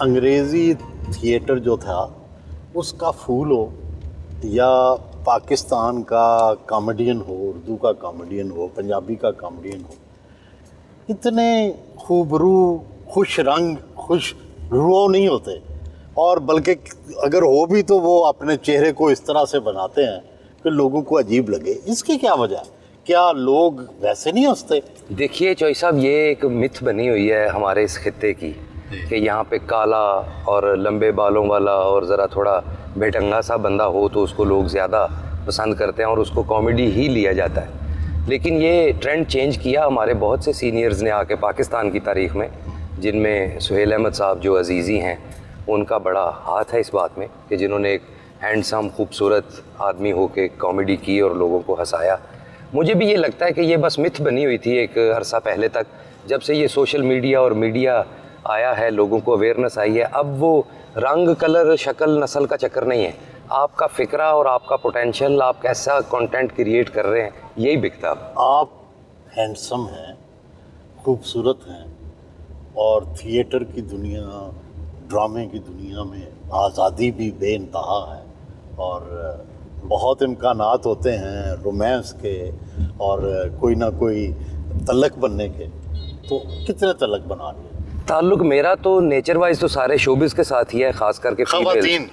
अंग्रेज़ी थिएटर जो था उसका फूल हो या पाकिस्तान का कॉमेडियन हो, उर्दू का कॉमेडियन हो, पंजाबी का कॉमेडियन हो, इतने खूबरू, खुश रंग, खुश रो नहीं होते। और बल्कि अगर हो भी तो वो अपने चेहरे को इस तरह से बनाते हैं कि लोगों को अजीब लगे। इसकी क्या वजह है? क्या लोग वैसे नहीं हंसते? देखिए चौई साहब, ये एक मिथ बनी हुई है हमारे इस खित्ते की कि यहाँ पे काला और लंबे बालों वाला और ज़रा थोड़ा बेढंगा सा बंदा हो तो उसको लोग ज़्यादा पसंद करते हैं और उसको कॉमेडी ही लिया जाता है। लेकिन ये ट्रेंड चेंज किया हमारे बहुत से सीनियर्स ने आके पाकिस्तान की तारीख़ में, जिनमें सुहेल अहमद साहब जो अजीज़ी हैं, उनका बड़ा हाथ है इस बात में कि जिन्होंने एक हैंडसम खूबसूरत आदमी हो के कॉमेडी की और लोगों को हंसाया। मुझे भी ये लगता है कि ये बस मिथ बनी हुई थी एक अरसा पहले तक। जब से ये सोशल मीडिया और मीडिया आया है, लोगों को अवेयरनेस आई है, अब वो रंग, कलर, शक्ल, नस्ल का चक्कर नहीं है। आपका फ़िक्रा और आपका पोटेंशियल, आप कैसा कंटेंट क्रिएट कर रहे हैं, यही बिकता। आप हैंडसम हैं, खूबसूरत हैं और थिएटर की दुनिया, ड्रामे की दुनिया में आज़ादी भी बेइंतहा है और बहुत इम्कानात होते हैं रोमांस के और कोई ना कोई तलक बनने के। तो कितने तलक बना लिए? ताल्लुक मेरा तो नेचर वाइज तो सारे शोबिज़ के साथ ही है, खास करके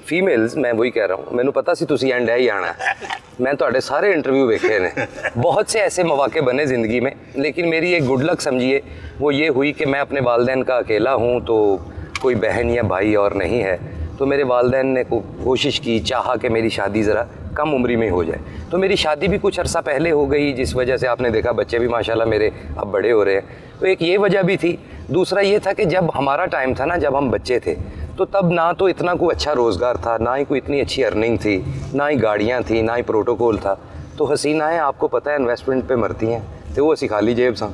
फीमेल्स। मैं वही कह रहा हूँ, मैंने पता सी तुसी एंड है ही आना है। मैं ਤੁਹਾਡੇ सारे इंटरव्यू वेखे ने, बहुत से ऐसे मौके बने ज़िंदगी में, लेकिन मेरी एक गुड लक समझिए वो ये हुई कि मैं अपने वालिदैन का अकेला हूँ, तो कोई बहन या भाई और नहीं है। तो मेरे वालिदैन ने कोशिश की, चाहा कि मेरी शादी ज़रा कम उम्री में हो जाए। तो मेरी शादी भी कुछ अरसा पहले हो गई, जिस वजह से आपने देखा बच्चे भी माशाल्लाह मेरे अब बड़े हो रहे हैं। तो एक ये वजह भी थी। दूसरा ये था कि जब हमारा टाइम था ना, जब हम बच्चे थे, तो तब ना तो इतना कोई अच्छा रोज़गार था, ना ही कोई इतनी अच्छी अर्निंग थी, ना ही गाड़ियाँ थी, ना ही प्रोटोकॉल था। तो हसीनाएँ आपको पता है इन्वेस्टमेंट पे मरती हैं, तो वो सिखा ली जेब सा।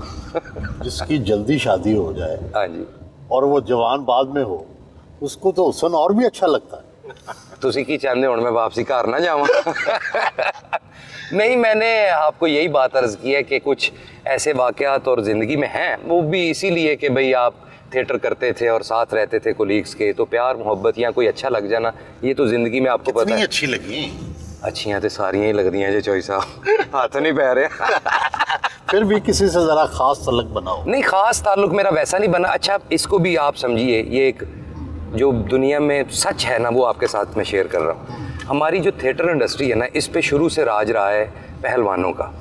जिसकी जल्दी शादी हो जाए, हाँ जी, और वो जवान बाद में हो, उसको तो हुस्न और भी अच्छा लगता है। तुसी की चाहते हो मैं वापसी घर ना जावा? नहीं, मैंने आपको यही बात अर्ज़ की है कि कुछ ऐसे वाक़यात और ज़िंदगी में हैं, वो भी इसीलिए कि भाई आप थिएटर करते थे और साथ रहते थे कोलीग्स के, तो प्यार मोहब्बत या कोई अच्छा लग जाना, ये तो ज़िंदगी में आपको पता है। अच्छी लगी? अच्छियाँ तो सारियाँ ही लगती हैं जो चौई साहब, हाथ नहीं पै रहे। फिर भी किसी से ज़रा ख़ास तल्लुक बनाओ। नहीं, ख़ास ताल्लुक मेरा वैसा नहीं बना। अच्छा, इसको भी आप समझिए, ये एक जो दुनिया में सच है ना, वो आपके साथ में शेयर कर रहा हूँ। हमारी जो थिएटर इंडस्ट्री है ना, इस पे शुरू से राज रहा है पहलवानों का,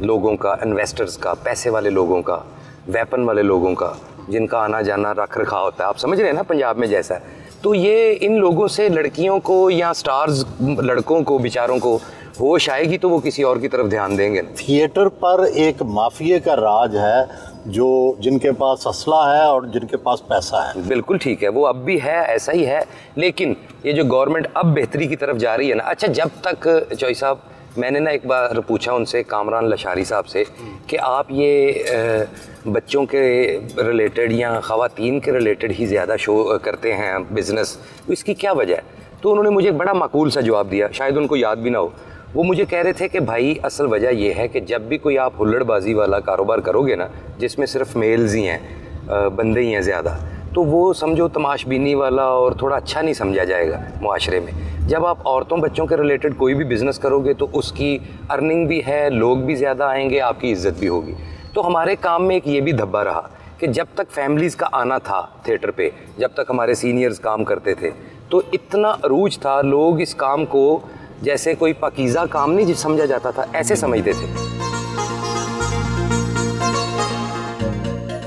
लोगों का, इन्वेस्टर्स का, पैसे वाले लोगों का, वेपन वाले लोगों का, जिनका आना जाना रख रखा होता है। आप समझ रहे हैं ना पंजाब में जैसा है। तो ये इन लोगों से लड़कियों को या स्टार्स लड़कों को बेचारों को होश आएगी तो वो किसी और की तरफ ध्यान देंगे। थिएटर पर एक माफिया का राज है, जो जिनके पास असला है और जिनके पास पैसा है। बिल्कुल ठीक है, वो अब भी है, ऐसा ही है। लेकिन ये जो गवर्नमेंट अब बेहतरी की तरफ जा रही है ना, अच्छा जब तक चौई साहब, मैंने ना एक बार पूछा उनसे, कामरान लशारी साहब से, कि आप ये बच्चों के रिलेटेड या ख़वातीन के रिलेटेड ही ज़्यादा शो करते हैं बिज़नेस, तो इसकी क्या वजह है? तो उन्होंने मुझे बड़ा माकूल सा जवाब दिया, शायद उनको याद भी ना हो। वो मुझे कह रहे थे कि भाई असल वजह यह है कि जब भी कोई आप हुल्लड़बाजी वाला कारोबार करोगे ना, जिसमें सिर्फ मेल्स ही हैं, बंदे ही हैं ज़्यादा, तो वो समझो तमाशबीनी वाला और थोड़ा अच्छा नहीं समझा जाएगा मुआशरे में। जब आप औरतों बच्चों के रिलेटेड कोई भी बिज़नेस करोगे तो उसकी अर्निंग भी है, लोग भी ज़्यादा आएंगे, आपकी इज़्ज़त भी होगी। तो हमारे काम में एक ये भी धब्बा रहा कि जब तक फैमिलीज़ का आना था थिएटर पे, जब तक हमारे सीनियर्स काम करते थे, तो इतना अरूज था, लोग इस काम को जैसे कोई पाकीज़ा काम नहीं समझा जाता था, ऐसे समझते थे।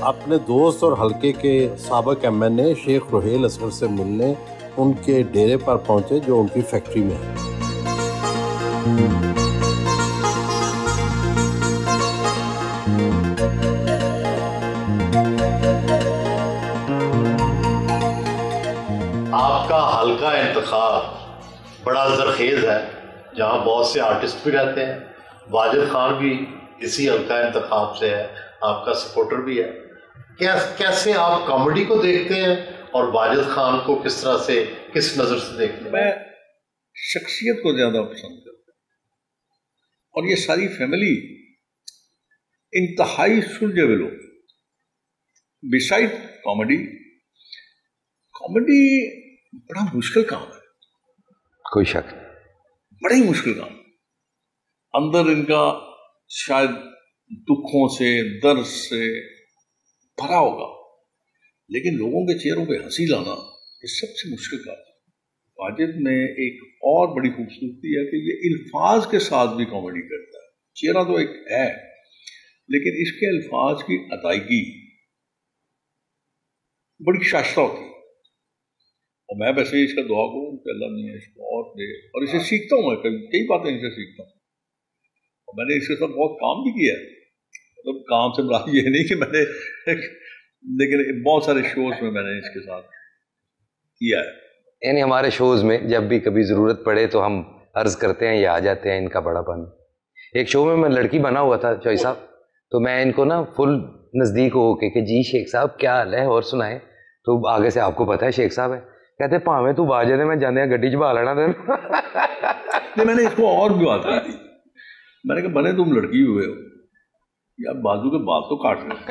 अपने दोस्त और हल्के के साबिक एमएनए शेख रुहेल असगर से मिलने उनके डेरे पर पहुंचे, जो उनकी फैक्ट्री में है। आपका हल्का इंतखाब बड़ा ज़रखेज़ है, जहाँ बहुत से आर्टिस्ट भी रहते हैं। वाजिद खान भी इसी हल्का इंतखाब से है, आपका सपोर्टर भी है। कैसे आप कॉमेडी को देखते हैं और वाजिद खान को किस तरह से, किस नज़र से देखते हैं? मैं शख्सियत को ज़्यादा पसंद करता हूँ, और ये सारी फैमिली इंतहाई सुलझे हुए लोग। बिसाइड कॉमेडी बड़ा मुश्किल काम है, कोई शक नहीं। बड़ा ही मुश्किल काम। अंदर इनका शायद दुखों से, दर्द से भरा होगा, लेकिन लोगों के चेहरों पे हंसी लाना ये सबसे मुश्किल काम है। वाजिद में एक और बड़ी खूबसूरती है कि ये अल्फाज के साथ भी कॉमेडी करता है। चेहरा तो एक है, लेकिन इसके अल्फाज की अदायगी बड़ी शाश्ता होती है। और मैं वैसे ही इसका दुआ करूँ कि अल्लाह ने इसको और दे, और इसे सीखता हूँ मैं, कई बातें इनसे सीखता हूँ। और मैंने इसके साथ बहुत काम भी किया है, मतलब काम से मुराद ये नहीं कि मैंने लेकिन बहुत सारे शोज में मैंने इसके साथ किया है। यानी हमारे शोज में जब भी कभी ज़रूरत पड़े तो हम अर्ज करते हैं, ये आ जाते हैं, इनका बड़ापन। एक शो में मैं लड़की बना हुआ था चौई साहब, तो मैं इनको ना फुल नज़दीक हो के जी शेख साहब क्या हाल है और सुनाए, तो आगे से आपको पता है शेख साहब है, कहते भावें तू बाजे दे मैं जाने गड्डी च बहा लेना तेन। नहीं, मैंने इसको और भी बात की थी, मैंने कहा बने तुम लड़की हुए हो यार, बाजू के बाल तो काट रहे हो।